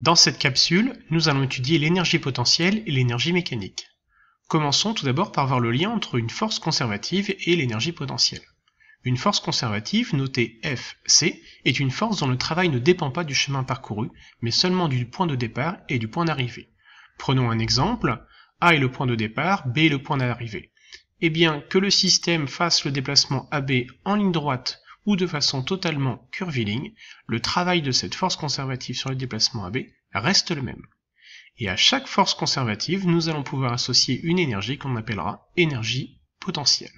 Dans cette capsule, nous allons étudier l'énergie potentielle et l'énergie mécanique. Commençons tout d'abord par voir le lien entre une force conservative et l'énergie potentielle. Une force conservative, notée Fc, est une force dont le travail ne dépend pas du chemin parcouru, mais seulement du point de départ et du point d'arrivée. Prenons un exemple, A est le point de départ, B est le point d'arrivée. Eh bien, que le système fasse le déplacement AB en ligne droite ou de façon totalement curviligne, le travail de cette force conservative sur le déplacement AB reste le même. Et à chaque force conservative, nous allons pouvoir associer une énergie qu'on appellera énergie potentielle.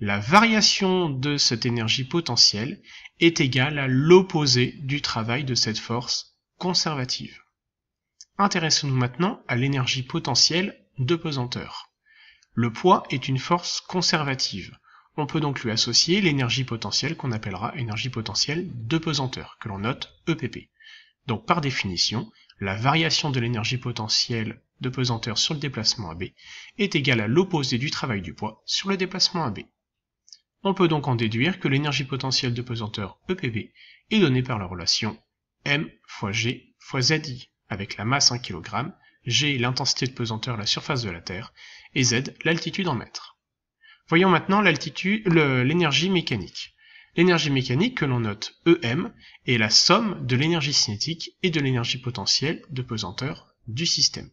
La variation de cette énergie potentielle est égale à l'opposé du travail de cette force conservative. Intéressons-nous maintenant à l'énergie potentielle de pesanteur. Le poids est une force conservative. On peut donc lui associer l'énergie potentielle qu'on appellera énergie potentielle de pesanteur, que l'on note EPP. Donc par définition, la variation de l'énergie potentielle de pesanteur sur le déplacement AB est égale à l'opposé du travail du poids sur le déplacement AB. On peut donc en déduire que l'énergie potentielle de pesanteur EPB est donnée par la relation m fois g fois zi, avec la masse en kg, g l'intensité de pesanteur à la surface de la Terre, et z l'altitude en mètres. Voyons maintenant l'énergie mécanique. L'énergie mécanique, que l'on note EM, est la somme de l'énergie cinétique et de l'énergie potentielle de pesanteur du système.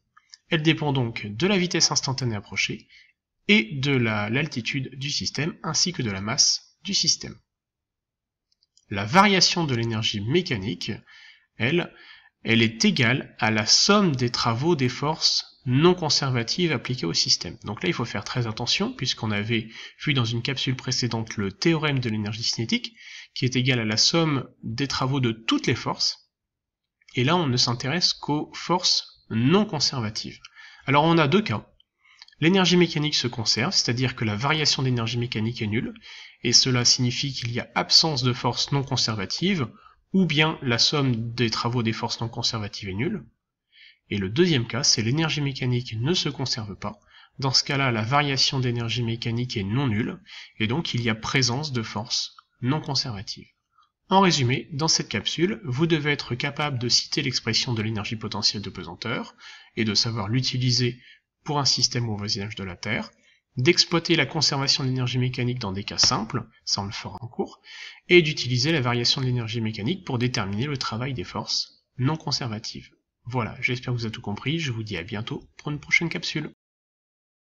Elle dépend donc de la vitesse instantanée approchée et de l'altitude du système ainsi que de la masse du système. La variation de l'énergie mécanique, elle est égale à la somme des travaux des forces non conservatives appliquées au système. Donc là, il faut faire très attention, puisqu'on avait vu dans une capsule précédente le théorème de l'énergie cinétique, qui est égal à la somme des travaux de toutes les forces. Et là, on ne s'intéresse qu'aux forces non conservatives. Alors on a deux cas. L'énergie mécanique se conserve, c'est-à-dire que la variation d'énergie mécanique est nulle, et cela signifie qu'il y a absence de forces non conservatives, ou bien la somme des travaux des forces non conservatives est nulle. Et le deuxième cas, c'est l'énergie mécanique ne se conserve pas. Dans ce cas-là, la variation d'énergie mécanique est non nulle, et donc il y a présence de forces non conservatives. En résumé, dans cette capsule, vous devez être capable de citer l'expression de l'énergie potentielle de pesanteur, et de savoir l'utiliser pour un système au voisinage de la Terre, d'exploiter la conservation de l'énergie mécanique dans des cas simples, ça on le fera en cours, et d'utiliser la variation de l'énergie mécanique pour déterminer le travail des forces non conservatives. Voilà, j'espère que vous avez tout compris, je vous dis à bientôt pour une prochaine capsule.